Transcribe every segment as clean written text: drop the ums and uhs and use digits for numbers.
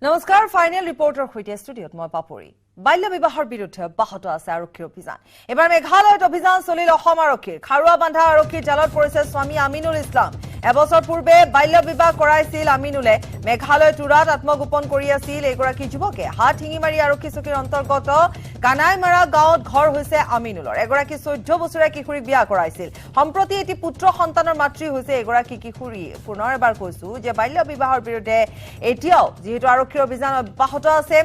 নমস্কাৰ final reporter হৈতে ষ্টুডিঅত মই পাপৰি বাল্য বিবাহৰ বিৰুদ্ধে অব্যাহত আছে আৰক্ষীৰ অভিযান এবাৰ মেঘালয়ত অভিযান চলিল অসম আৰক্ষীৰ খাৰুৱা বান্ধা আৰক্ষীৰ জালত পৰিছে স্বামী আমিনুল ইছলাম এবছৰ পূৰ্বে বাল্য বিবাহ কৰাইছিল আমিনুলে মেঘালয় তুৰাত আত্মগোপন কৰি আছিল এগৰাকী যুৱকে হাতহিঙিমাৰী আৰক্ষী চকীৰ অন্তৰ্গত কানাইমাৰা গাঁৱত ঘৰ হৈছে আমিনুলৰ এগৰাকী 14 বছৰীয়া কিশোৰীক বিয়া কৰাইছিল সম্প্ৰতি এটি পুত্ৰ সন্তানৰ মাতৃ হৈছে এগৰাকী কিশোৰী পুনৰ এবাৰ কৈছো যে বাল্য বিবাহৰ বিৰুদ্ধে এতিয়াও যেহেতু আৰক্ষীৰ অভিযান অব্যাহত আছে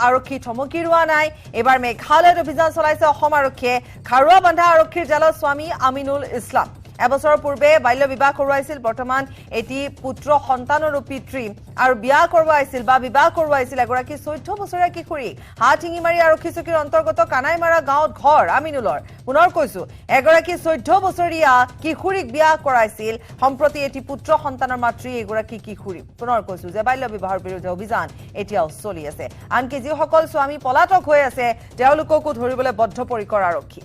আৰক্ষী থমকি ৰোৱা নাই এবাৰ মেঘালয়ত অভিযান চলাইছে অসম আৰক্ষীয়ে খাৰুৱা বান্ধা আৰক্ষীৰ জালত স্বামী আমিনুল ইছলাম এবছৰ পূৰ্বে বাল্য বিবাহ কৰোৱাইছিল বৰ্তমান এটি পুত্ৰ সন্তানৰ পিতৃ আৰু বিয়া কৰোৱাইছিল বা বিবাহ কৰোৱাইছিল এগৰাকী 14 বছৰীয়া কিশোৰী হাতহিঙিমাৰী আৰক্ষী চকীৰ অন্তৰ্গত কানাইমাৰা গাঁৱত ঘৰ আমিনুলৰ পুনৰ কৈছো এগৰাকী 14 বছৰীয়া কিশোৰীক বিয়া কৰাইছিল সম্প্ৰতি এটি পুত্ৰ সন্তানৰ মাতৃ এগৰাকী কিশোৰী পুনৰ কৈছো যে বাল্য বিবাহৰ বিৰুদ্ধে অভিযান এতিয়াও চলি আছে আনকি যিসকল স্বামী পলাতক হৈ আছে তেওঁলোককো ধৰিবলৈ বদ্ধপৰিকৰ আৰক্ষী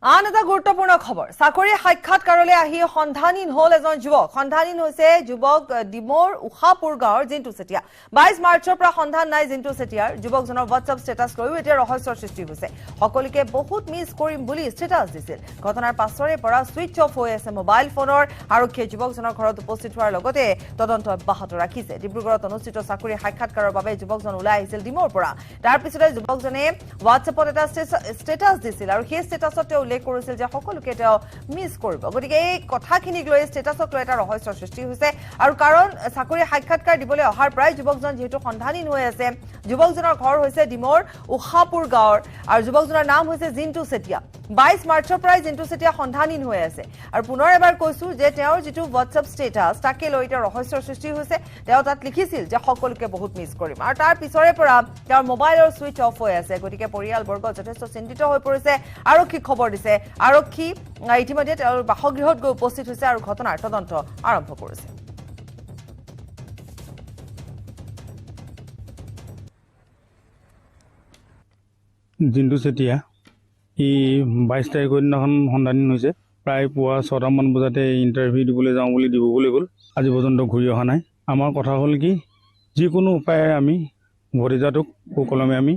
আন এটা গুৰুত্বপূৰ্ণ খবৰ চাকৰি সাক্ষাৎকাৰলৈ আহি সন্ধানহীন হল এজন যুৱক সন্ধানহীন হৈছে যুৱক ডিমোৰ উখাপুৰ গাঁৱৰ জিন্তু চেতিয়া 22 মাৰ্চৰ পৰা সন্ধান নাই জিন্তু চেতিয়াৰ যুৱকজনৰ হোৱাটছআপ ষ্টেটাছ লৈও এতিয়া ৰহস্যৰ সৃষ্টি হৈছে সকলোকে বহুত মিছ কৰিম বুলি ষ্টেটাছ দিছিল ঘটনাৰ পাছৰে পৰা সুইচ অফ হৈ আছে মোবাইল ফোনৰ আৰক্ষীয়ে যুৱকজনৰ ঘৰত উপস্থিত হোৱাৰ লগতে তদন্ত অব্যাহত ৰাখিছে ডিব্ৰুগড়ত অনুষ্ঠিত চাকৰি সাক্ষাৎকাৰৰ বাবে যুৱকজন ওলাই আহিছিল ডিমোৰ পৰা তাৰ পিছতে যুৱকজনে হোৱাটছআপত এটা ষ্টেটাছ দিছিল আৰু সেই ষ্টেটাছত উল্লেখ কৰিছিল যে সকলোকে তেওঁ মিছ কৰিব গতিকে এই কথাখিনিক লৈ ষ্টেটাছত লৈ এটা ৰহস্যৰ সৃষ্টি হৈছে আৰু কাৰণ চাকৰি সাক্ষাৎকাৰ দিবলৈ অহাৰ প্ৰায় যুৱকজন যেহেতু সন্ধানহীন হৈ আছে যুৱকজনৰ ঘৰ হৈছে ডিমোৰ উখাপুৰ গাঁৱৰ আৰু যুৱকজনৰ নাম হৈছে জিন্তু চেতিয়া 22 মাৰ্চৰ পৰা জিন্তু চেতিয়া সন্ধানহীন হৈ আছে আৰু পুনৰ এবাৰ কৈছো যে তেওঁৰ যেটো হোৱাটছআপ ষ্টেটাছ তাকে লৈ এটা ৰহস্যৰ সৃষ্টি হৈছে তেওঁ তাত লিখিছিল যে সকলোকে বহুত মিছ কৰিম আৰু তাৰ পিছৰে পৰা তেওঁৰ মোবাইলৰ সুইচ অফ হৈ আছে গতিকে পৰিয়ালবৰ্গ যথেষ্ট চিন্তিত হৈ পৰিছে আৰক্ষী খবৰ দিছে আৰক্ষী ইতিমধ্যে তেওঁৰ বাসগৃহত গৈ উপস্থিত হৈছে আৰু ঘটনাৰ তদন্ত আৰম্ভ কৰিছে জিন্তু চেতিয়া ই 22 তাৰিখৰ দিনাখন সন্ধানহীন হৈছে প্ৰায় পুৱা 6টা মান বজাতে ইণ্টাৰভিউ দিবলৈ যাওঁ বুলি ডিব্ৰুগড়লৈ গ'ল আজি পৰ্যন্ত ঘূৰি অহা নাই আমাৰ কথা হ'ল কি যিকোনো উপায়ে আমি ভতিজাটোক সুকলমে আমি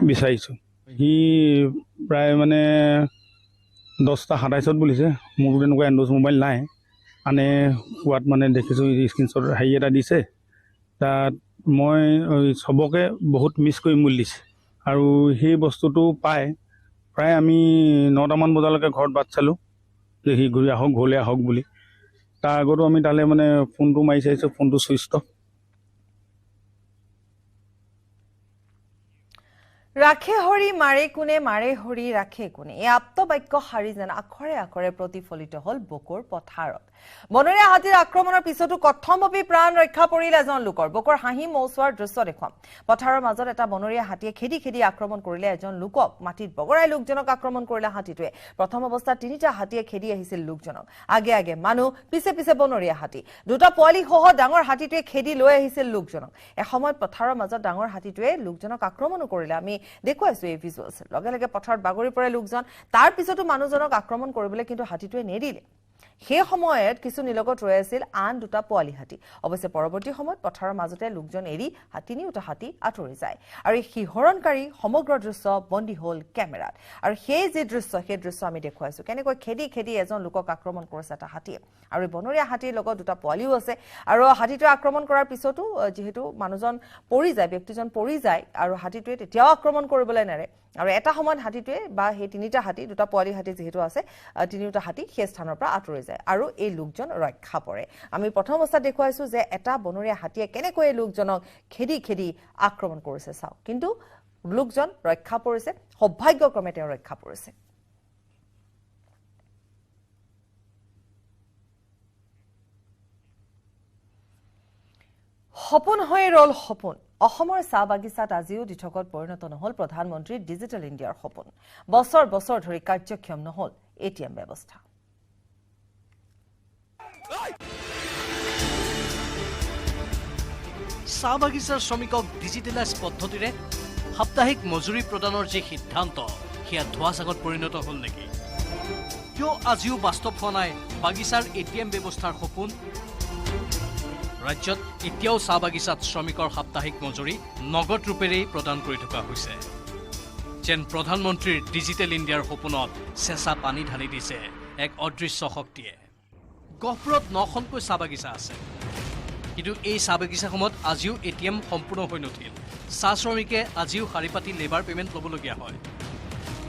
বিচাৰিছোঁ সি প্ৰায় মানে 10টা 27ত বুলিছে মোৰতো তেনেকুৱা এণ্ড্ৰইড মোবাইল নাই আনে কোৱাত মানে দেখিছোঁ স্ক্ৰীনশ্বট হেৰি এটা দিছে তাত মই চবকে বহুত মিছ কৰিম বুলি দিছে আৰু সেই বস্তুটো পাই প্ৰায় আমি 9টামান বজালৈকে ঘৰত বাট চালোঁ যে সি ঘূৰি আহক ঘৰলৈ আহক বুলি তাৰ আগতো আমি তালৈ মানে ফোনটো মাৰি চাইছোঁ ফোনটো চুইচ অফ ৰাখে হৰি মাৰে কোনে মাৰে হৰি ৰাখে কোনে এই আপ্তবাক্য শাৰী যেন আখৰে আখৰে প্ৰতিফলিত হল বকৰ পথাৰত বনৰীয়া হাতীৰ আক্ৰমণৰ পিছতো কথমভাৱে প্ৰাণ ৰক্ষা পৰিল এজন লোকৰ বকৰ হাঁহি মৌচোৱাৰ দৃশ্য দেখুৱাম পথাৰৰ মাজত এটা বনৰীয়া হাতীয়ে খেদি খেদি আক্ৰমণ কৰিলে এজন লোকক মাটিত বগৰাই লোকজনক আক্ৰমণ কৰিলে হাতীটোৱে প্ৰথম অৱস্থাত 3টা হাতীয়ে খেদি আহিছিল লোকজনক আগে আগে মানুহ পিছে পিছে বনৰীয়া হাতী দুটা পোৱালি সহ ডাঙৰ হাতীটোৱে খেদি লৈ আহিছিল লোকজনক এসময়ত পথাৰৰ মাজত ডাঙৰ হাতীটোৱে লোকজনক আক্ৰমণ কৰিলে আমি দেখুৱাইছো এই ভিজুৱেলছ লগে লগে পথাৰত বাগৰি পৰে লোকজন তাৰ পিছতো মানুহজনক আক্ৰমণ কৰিবলৈ কিন্তু হাতীটোৱে নেৰিলে সেই সময়ত কিছু নিলগত ৰৈ আছিল আন দুটা পোৱালি হাতী অৱশ্যে পৰৱৰ্তী সময়ত পথাৰৰ মাজতে লোকজন এৰি তিনিওটা হাতী আঁতৰি যায় আৰু এই শিহৰণকাৰী সমগ্ৰ দৃশ্য বন্দী হ'ল কেমেৰাত আৰু সেই যে দৃশ্য আমি দেখুৱাইছো কেনেকৈ খেদি খেদি এজন লোকক আক্ৰমণ কৰিছে এটা হাতীয়ে আৰু বনৰীয়া হাতীৰ লগত দুটা পোৱালিও আছে আৰু হাতীটোৱে আক্ৰমণ কৰাৰ পিছতো যেহেতু মানুহজন পৰি যায় ব্যক্তিজন পৰি যায় আৰু হাতীটোৱে তেতিয়াও আক্ৰমণ কৰিবলৈ নেৰে আৰু এটা সময়ত হাতীটোৱে বা সেই 3টা হাতী দুটা পোৱালি হাতী যেহেতু আছে তিনিওটা হাতী সেই স্থানৰ পৰা আঁতৰি যায় আৰু এই লোকজন ৰক্ষা পৰে আমি প্ৰথম অৱস্থাত দেখুৱাইছো যে এটা বনৰীয়া হাতীয়ে কেনেকৈ এই লোকজনক খেদি খেদি আক্ৰমণ কৰিছে চাওক কিন্তু লোকজন ৰক্ষা পৰিছে সৌভাগ্যক্ৰমে তেওঁ ৰক্ষা পৰিছে সপোন হৈ ৰল সপোন অসমৰ চাহ বাগিচাত আজিও দিঠকত পৰিণত নহল প্ৰধানমন্ত্ৰীৰ ডিজিটেল ইণ্ডিয়াৰ সপোন বছৰ বছৰ ধৰি কাৰ্যক্ষম নহল এটিএম ব্যৱস্থা চাহ বাগিচাৰ শ্ৰমিকক ডিজিটেলাইজ পদ্ধতিৰে সাপ্তাহিক মজুৰি প্ৰদানৰ যে সিদ্ধান্ত সেয়া ধোঁৱাচাঙত পৰিণত হল নেকি কিয় আজিও বাস্তৱ হোৱা নাই বাগিচাৰ ATM ব্যৱস্থাৰ সপোন? ৰাজ্যত এতিয়াও চাহ বাগিচাত শ্ৰমিকৰ সাপ্তাহিক মজুৰি নগদ ৰূপেৰেই প্ৰদান কৰি থকা হৈছে। যেন প্ৰধানমন্ত্ৰীৰ ডিজিটেল ইণ্ডিয়াৰ সপোনত চেঁচা পানী ঢালি দিছে এক অদৃশ্য শক্তিয়ে। গহপুৰত 9খনকৈ চাহ বাগিচা আছে, কিন্তু এই চাহ বাগিচাসমূহত আজিও ATM সম্পূৰ্ণ হৈ নুঠিল। চাহ শ্ৰমিকে আজিও শাৰী পাতি লেবাৰ পেমেণ্ট ল'বলগীয়া হয়।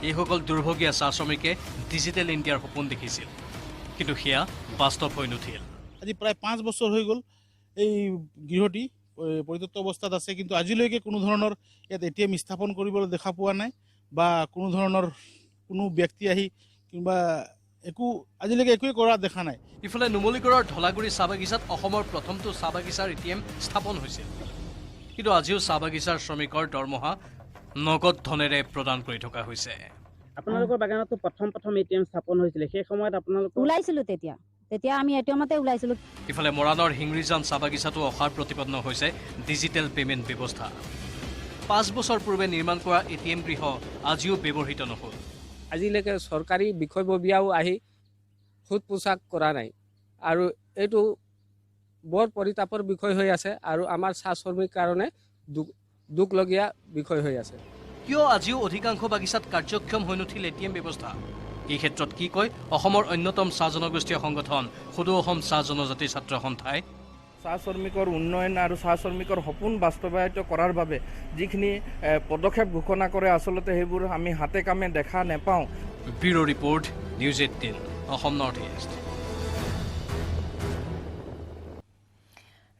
এইসকল দুৰ্ভগীয়া চাহ শ্ৰমিকে ডিজিটেল ইণ্ডিয়াৰ সপোন দেখিছিল, কিন্তু সেয়া বাস্তৱ হৈ নুঠিল। আজি প্ৰায় 5 বছৰ হৈ গ'ল এই গৃহটি পৰিত্যক্ত অৱস্থাত আছে, কিন্তু আজিলৈকে কোনো ধৰণৰ ইয়াত ATM স্থাপন কৰিবলৈ দেখা পোৱা নাই বা কোনো ধৰণৰ কোনো ব্যক্তি আহি কিংবা আজিলৈকে একোৱে কৰা দেখা নাই। ইফালে নুমলীগড়ৰ ধলাগুৰি চাহ বাগিচাত অসমৰ প্ৰথমটো চাহ বাগিচাৰ ATM স্থাপন হৈছিল, কিন্তু আজিও চাহ বাগিচাৰ শ্ৰমিকৰ দৰমহা নগদ ধনেৰে প্ৰদান কৰি থকা হৈছে। আপোনালোকৰ বাগানতো প্ৰথম ATM স্থাপন হৈছিলে, সেই সময়ত আপোনালোক ওলাইছিলো তেতিয়া আমি ATMতে ওলাইছিলো। ইফালে মৰাণৰ হিংৰিজান চাহ বাগিচাতো অসাৰ প্ৰতিপন্ন হৈছে ডিজিটেল পেমেণ্ট ব্যৱস্থা। 5 বছৰ পূৰ্বে নিৰ্মাণ কৰা ATM গৃহ আজিও ব্যৱহৃত নহ'ল। আজিলৈকে চৰকাৰী বিষয়ববীয়াও আহি সোধ পোছাক কৰা নাই, আৰু এইটো বৰ পৰিতাপৰ বিষয় হৈ আছে আৰু আমাৰ চাহ শ্ৰমিকৰ কাৰণে দুখলগীয়া বিষয় হৈ আছে। কিয় আজিও অধিকাংশ বাগিচাত কাৰ্যক্ষম হৈ নুঠিল ATM ব্যৱস্থা? এই ক্ষেত্ৰত কি কয় অসমৰ অন্যতম চাহ জনগোষ্ঠীয় সংগঠন সদৌ অসম চাহ জনজাতি ছাত্ৰ সন্থাই? চাহ শ্ৰমিকৰ উন্নয়ন আৰু চাহ শ্ৰমিকৰ সপোন বাস্তৱায়িত কৰাৰ বাবে যিখিনি পদক্ষেপ ঘোষণা কৰে আচলতে সেইবোৰ আমি হাতে কামে দেখা নেপাওঁ। Bureau' report, news 18, Assam north east.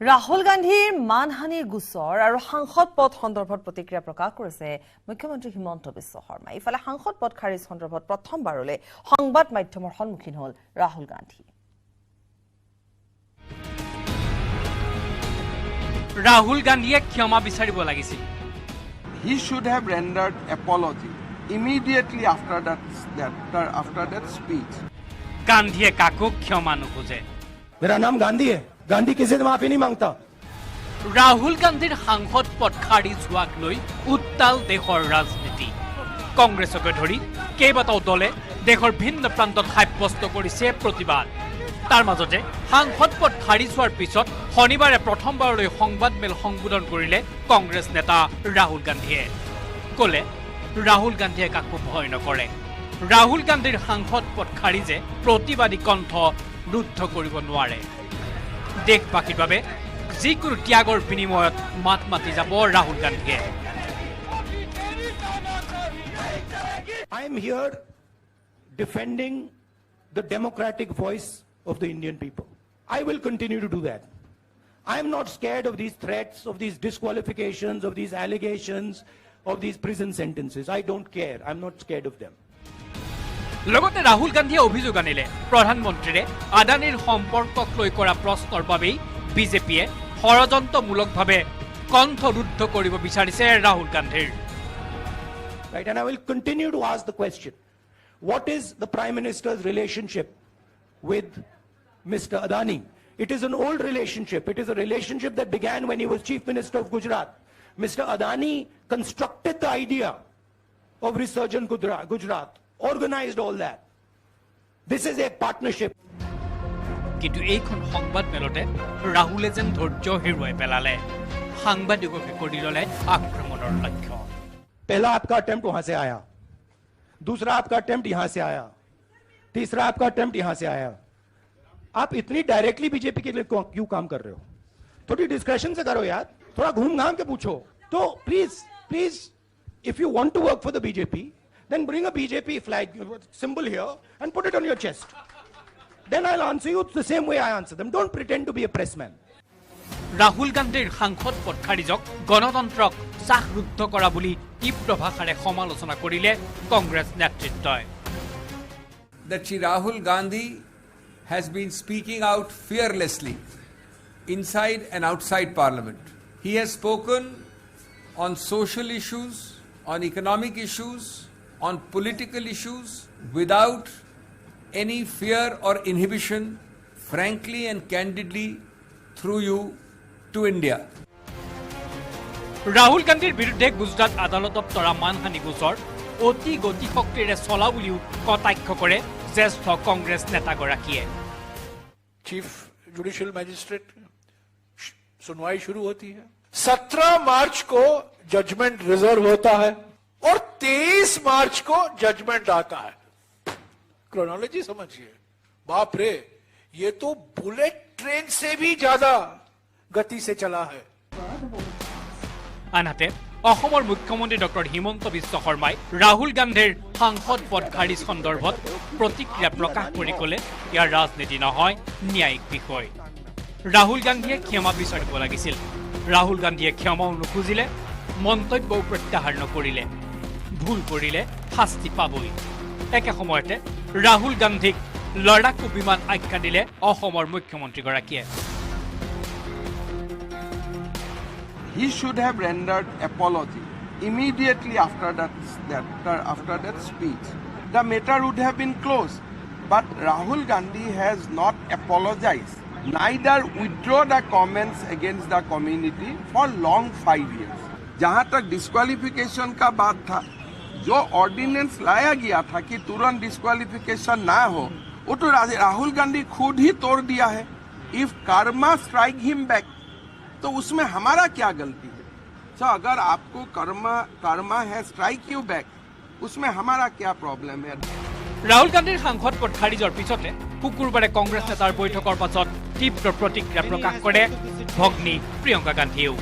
Rahul গান্ধীৰ মানহানিৰ গোচৰ আৰু সাংসদ পদ সন্দৰ্ভত প্ৰতিক্ৰিয়া প্ৰকাশ কৰিছে মুখ্যমন্ত্ৰী হিমন্ত বিশ্ব শৰ্মাই। ইফালে সাংসদ পদ খাৰিজ সন্দৰ্ভত প্ৰথমবাৰলৈ সংবাদ মাধ্যমৰ সন্মুখীন হ'ল ৰাহুল গান্ধী। ৰাহুল গান্ধীয়ে ক্ষমা বিচাৰিব লাগিছিল। He should have rendered apology immediately after that speech. গান্ধীয়ে কাকো ক্ষমা নোখোজে। मेरा नाम गांधी है, गांधी किसी से माफी नहीं मांगता। ৰাহুল গান্ধীৰ সাংসদ পদ খাৰিজ হোৱাক লৈ উত্তাল দেশৰ ৰাজনীতি। কংগ্ৰেছকে ধৰি কেইবাটাও দলে দেশৰ ভিন্ন প্ৰান্তত সাব্যস্ত কৰিছে প্ৰতিবাদ। তাৰ মাজতে সাংসদ পদ খাৰিজ হোৱাৰ পিছত শনিবাৰে প্ৰথমবাৰলৈ সংবাদমেল সম্বোধন কৰিলে কংগ্ৰেছ নেতা ৰাহুল গান্ধীয়ে। ক'লে ৰাহুল গান্ধীয়ে কাকো ভয় নকৰে। ৰাহুল গান্ধীৰ সাংসদ পদ খাৰিজে প্ৰতিবাদী কণ্ঠ ৰুদ্ধ কৰিব নোৱাৰে। দেশবাসীৰ বাবে যিকোনো ত্যাগৰ বিনিময়ত মাত মাতি যাব ৰাহুল গান্ধীয়ে। I am here defending the democratic voice of the Indian people. I will continue to do that. I am not scared of these threats, of these disqualifications, of these allegations, of these prison sentences. I don't care. I'm not scared of them. লগতে ৰাহুল গান্ধীয়ে অভিযোগ আনিলে প্ৰধানমন্ত্ৰীৰে আদানীৰ সম্পৰ্কক লৈ কৰা প্ৰশ্নৰ বাবেই বিজেপিয়ে ষড়যন্ত্ৰমূলকভাৱে কণ্ঠ ৰুদ্ধ কৰিব বিচাৰিছে ৰাহুল গান্ধীৰ। Right, and I will continue to ask the question, what is the Prime Minister's relationship with Mr. Adani? It is an old relationship. It is a relationship that began when he was Chief Minister of Gujarat. Mr. Adani constructed the idea of Resurgent Gujarat, organized all that. This is a partnership. কিন্তু এইখন সংবাদ মেলতে ৰাহুলে যেন ধৈৰ্য হেৰুৱাই পেলালে। সাংবাদিককে কৰি ল'লে আক্ৰমণৰ লক্ষ্য। पहला आपका अटेम्प्ट वहां से आया, दूसरा आपका अटेम्प्ट यहां से आया, तीसरा आपका अटेम्प्ट यहां से आया। आप इतनी डायरेक्टली बीजेपी के लिए क्यों काम कर रहे हो? थोड़ी डिस्कशन से करो यार, थोड़ा घूम घाम के पूछो। तो please if you want to work for the BJP, then bring a BJP flag symbol here and put it on your chest. Then I'll answer you the same way I answer them. Don't pretend to be a pressman. Rahul গান্ধীৰ সাংসদ পদ খাৰিজক গণতন্ত্ৰক চাহৰুদ্ধ কৰা বুলি তীব্ৰ ভাষাৰে সমালোচনা কৰিলে কংগ্ৰেছ নেতৃত্বই। That Shri Rahul Gandhi has been speaking out fearlessly inside and outside Parliament. He has spoken on social issues, on economic issues, on political issues without any fear or inhibition, frankly and candidly through you to India. Rahul গান্ধীৰ বিৰুদ্ধে গুজৰাট আদালতত তৰা মানহানি গোচৰ অতি গতি শক্তিৰে চলা বুলিও কটাক্ষ কৰে জ্যেষ্ঠ কংগ্ৰেছ নেতাগৰাকীয়ে। चीफ जुडिशियल मैजिस्ट्रेट सुनवाई शुरू होती है, 17 मार्च को जजमेंट रिजर्व होता है और 23 मार्च को जजमेंट आता है। क्रोनोलॉजी समझिए, बाप रे, ये तो बुलेट ट्रेन से भी ज्यादा गति से चला है। আনহাতে অসমৰ মুখ্যমন্ত্ৰী ডক্টৰ হিমন্ত বিশ্ব শৰ্মাই ৰাহুল গান্ধীৰ সাংসদ পদ খাৰিজ সন্দৰ্ভত প্ৰতিক্ৰিয়া প্ৰকাশ কৰি ক'লে ইয়াৰ ৰাজনীতি নহয়, ন্যায়িক বিষয়। ৰাহুল গান্ধীয়ে ক্ষমা বিচাৰিব লাগিছিল। ৰাহুল গান্ধীয়ে ক্ষমাও নুখুজিলে, মন্তব্যও প্ৰত্যাহাৰ নকৰিলে। ভুল কৰিলে শাস্তি পাবই। একে সময়তে ৰাহুল গান্ধীক লড়াকু বিমান আখ্যা দিলে অসমৰ মুখ্যমন্ত্ৰীগৰাকীয়ে। He should have rendered apology immediately after that speech. The matter would have been closed. But Rahul Gandhi has not apologized, neither withdraw the comments against the community for long 5 years. जहाँ तक disqualification का बात था, जो ordinance लाया गया था कि तुरंत डिस्क्वालिफिकेशन ना हो, वो तो राहुल गांधी खुद ही तोड़ दिया है। If Karma strike him back, तो उसमें हमारा क्या गलती है? सो अगर आपको कर्मा है स्ट्राइक यू बैक, उसमें हमारा क्या प्रॉब्लम है? ৰাহুল গান্ধীৰ সাংসদ পদ খাৰিজৰ পিছতে শুকুৰবাৰে কংগ্ৰেছ নেতাৰ বৈঠকৰ পাছত তীব্ৰ প্ৰতিক্ৰিয়া প্ৰকাশ কৰে ভগ্নী প্ৰিয়ংকা গান্ধীয়েও।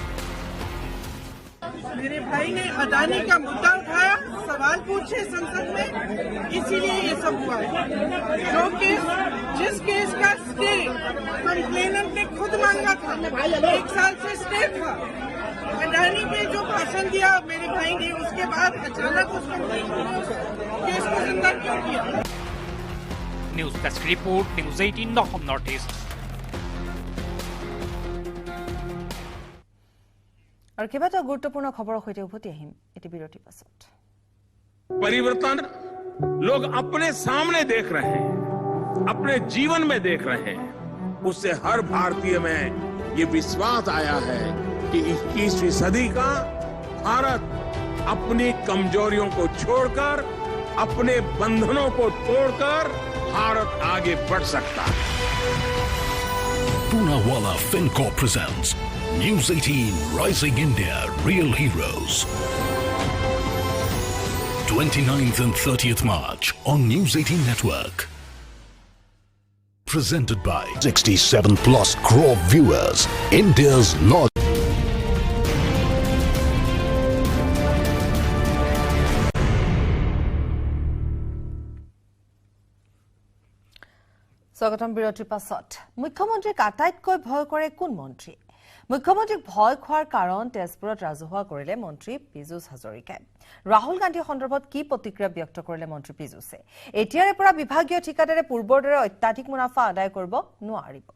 मेरे भाई ने अदानी का मुद्दा उठाया, सवाल पूछे संसद में, इसीलिए ये सब हुआ है। जो केस, जिस केस का स्टे कंप्लेनेंट ने खुद मांगा था, 1 साल से स्टे था, अदानी पे जो भाषण दिया मेरे भाई ने, उसके बाद अचानक उस केस को जिंदा क्यों किया? News desk report, news 18 Assam north east. আৰু কেইবাটাও গুৰুত্বপূৰ্ণ খবৰৰ সৈতে উভতি আহিম এটি বিৰতিৰ পাছত। परिवर्तन लोग अपने सामने देख रहे हैं, अपने जीवन में देख रहे हैं। उससे हर भारतीय में ये विश्वास आया है कि 21वीं सदी का भारत अपनी कमजोरियों को छोड़कर, अपने बंधनों को तोड़कर भारत आगे बढ़ सकता है। Poonawalla FinCorp presents News 18 Rising India Real Heroes. 29th and 30th March on News 18 Network. Presented by 67 plus crore viewers, India's North. স্বাগতম বিৰতিৰ পাছত। মুখ্যমন্ত্ৰীক আটাইতকৈ ভয় কৰে কোন মন্ত্ৰী? মুখ্যমন্ত্ৰীক ভয় খোৱাৰ কাৰণ তেজপুৰত ৰাজহুৱা কৰিলে মন্ত্ৰী পীযুষ হাজৰিকাই। ৰাহুল গান্ধী সন্দৰ্ভত কি প্ৰতিক্ৰিয়া ব্যক্ত কৰিলে মন্ত্ৰী পীযুষে? এতিয়াৰে পৰা বিভাগীয় ঠিকাদাৰে পূৰ্বৰ দৰে অত্যাধিক মুনাফা আদায় কৰিব নোৱাৰিব।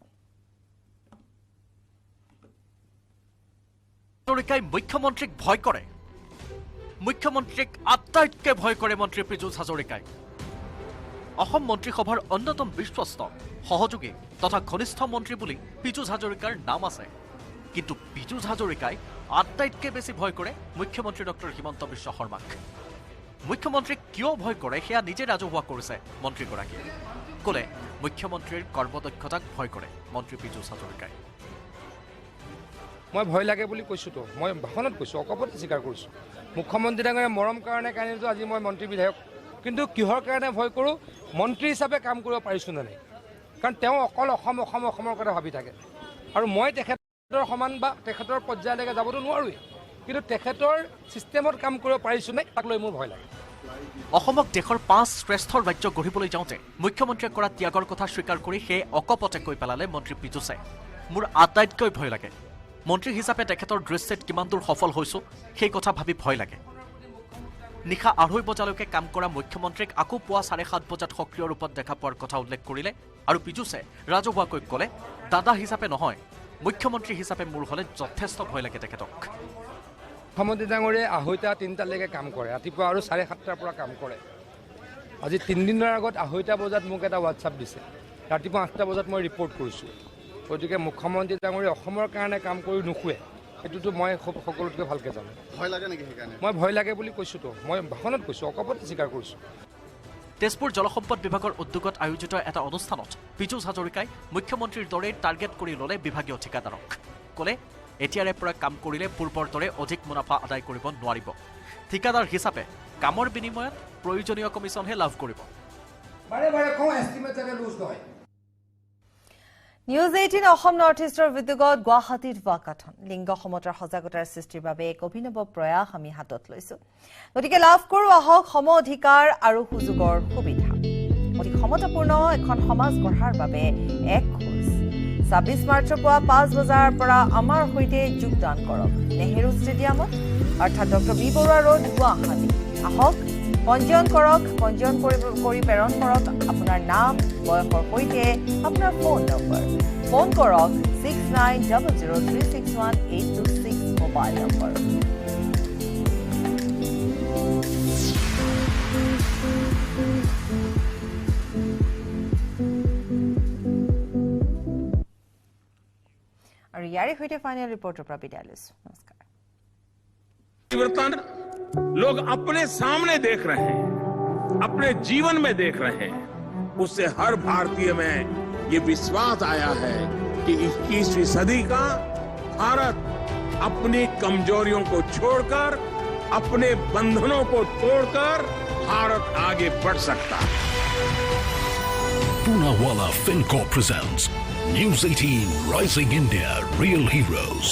হাজৰিকাই মুখ্যমন্ত্ৰীক ভয় কৰে। মুখ্যমন্ত্ৰীক আটাইতকৈ ভয় কৰে মন্ত্ৰী পীযুষ হাজৰিকাই। অসম মন্ত্ৰীসভাৰ অন্যতম বিশ্বস্ত সহযোগী তথা ঘনিষ্ঠ মন্ত্ৰী বুলি পীযুষ হাজৰিকাৰ নাম আছে। কিন্তু পীযুষ হাজৰিকাই আটাইতকৈ বেছি ভয় কৰে মুখ্যমন্ত্ৰী ডক্টৰ হিমন্ত বিশ্ব শৰ্মাক। মুখ্যমন্ত্ৰীক কিয় ভয় কৰে সেয়া নিজে ৰাজহুৱা কৰিছে মন্ত্ৰীগৰাকীয়ে। ক'লে মুখ্যমন্ত্ৰীৰ কৰ্মদক্ষতাক ভয় কৰে মন্ত্ৰী পীযুষ হাজৰিকাই। মই ভয় লাগে বুলি কৈছোঁতো, মই ভাষণত কৈছোঁ, অকপতে স্বীকাৰ কৰিছোঁ। মুখ্যমন্ত্ৰী ডাঙৰীয়া মৰম কাৰণে কাৰণেতো আজি মই মন্ত্ৰী বিধায়ক। কিন্তু কিহৰ কাৰণে ভয় কৰোঁ? মন্ত্ৰী হিচাপে কাম কৰিব পাৰিছোঁ নে নাই? কাৰণ তেওঁ অকল অসমৰ কথা ভাবি থাকে। আৰু মই তেখেতৰ সমান বা তেখেতৰ পৰ্যায়লৈকে যাবতো নোৱাৰোৱেই, কিন্তু তেখেতৰ ছিষ্টেমত কাম কৰিব পাৰিছোঁ নে তাক লৈ মোৰ ভয় লাগে। অসমক দেশৰ 5 শ্ৰেষ্ঠ ৰাজ্য গঢ়িবলৈ যাওঁতে মুখ্যমন্ত্ৰীয়ে কৰা ত্যাগৰ কথা স্বীকাৰ কৰি সেই অকপতে কৈ পেলালে মন্ত্ৰী পীযুষে। মোৰ আটাইতকৈ ভয় লাগে। মন্ত্ৰী হিচাপে তেখেতৰ দৃশ্যত কিমান দূৰ সফল হৈছোঁ সেই কথা ভাবি ভয় লাগে। নিশা 2:30 বজালৈকে কাম কৰা মুখ্যমন্ত্ৰীক আকৌ পুৱা 7:30 বজাত সক্ৰিয় ৰূপত দেখা পোৱাৰ কথা উল্লেখ কৰিলে। আৰু পীযুষে ৰাজহুৱাকৈ ক'লে, দাদা হিচাপে নহয়, মুখ্যমন্ত্ৰী হিচাপে মোৰ হ'লে যথেষ্ট ভয় লাগে তেখেতক। মুখ্যমন্ত্ৰী ডাঙৰীয়াই 2:30-3টালৈকে কাম কৰে, ৰাতিপুৱা আৰু 7:30টাৰ পৰা কাম কৰে। আজি 3 দিনৰ আগত 2:30 বজাত মোক এটা হোৱাটছআপ দিছে, ৰাতিপুৱা 8টা বজাত মই ৰিপৰ্ট কৰিছোঁ। গতিকে মুখ্যমন্ত্ৰী ডাঙৰীয়া অসমৰ কাৰণে কাম কৰি নুশুৱে, এইটোতো মই সকলোতকৈ ভালকৈ জানো। ভয় লাগে নেকি সেইকাৰণে? মই ভয় লাগে বুলি কৈছোঁতো, মই ভাষণত কৈছোঁ, অকপতে স্বীকাৰ কৰিছোঁ। তেজপুৰ জলসম্পদ বিভাগৰ উদ্যোগত আয়োজিত এটা অনুষ্ঠানত পীযুষ হাজৰিকাই মুখ্যমন্ত্ৰীৰ দৰে টাৰ্গেট কৰি ল'লে বিভাগীয় ঠিকাদাৰক ক'লে এতিয়াৰে পৰা কাম কৰিলে পূৰ্বৰ দৰে অধিক মুনাফা আদায় কৰিব নোৱাৰিব ঠিকাদাৰ হিচাপে কামৰ বিনিময়ত প্ৰয়োজনীয় কমিছনহে লাভ কৰিব নিউজ 18 অসম নৰ্থ ইষ্টৰ উদ্যোগত গুৱাহাটীত ৱাকাথন লিংগ সমতাৰ সজাগতাৰ সৃষ্টিৰ বাবে এক অভিনৱ প্ৰয়াস আমি হাতত লৈছো গতিকে লাভ কৰোঁ আহক সম অধিকাৰ আৰু সুযোগৰ সুবিধা অধিক সমতাপূৰ্ণ এখন সমাজ গঢ়াৰ বাবে এক খোজ 26 মাৰ্চৰ পুৱা 5 বজাৰ পৰা আমাৰ সৈতে যোগদান কৰক নেহেৰু ষ্টেডিয়ামত অৰ্থাৎ doctor B Barua road Guwahati আহক পঞ্জীয়ন কৰক পঞ্জীয়ন কৰি প্ৰেৰণ কৰক আপোনাৰ নাম বয়সৰ সৈতে আপোনাৰ ফোন নম্বৰ ফোন কৰক 6900361826 মোবাইল নম্বৰ আৰু ইয়াৰে সৈতে ফাইনেল ৰিপৰ্টৰ পৰা বিদায় লৈছো নমস্কাৰ परिवर्तन लोग अपने सामने देख रहे हैं अपने जीवन में देख रहे हैं उससे हर भारतीय में ये विश्वास आया है कि 21वीं सदी का भारत अपनी कमजोरियों को छोड़कर अपने बंधनों को तोड़कर भारत आगे बढ़ सकता है Poonawalla FinCorp presents News 18 Rising India Real Heroes.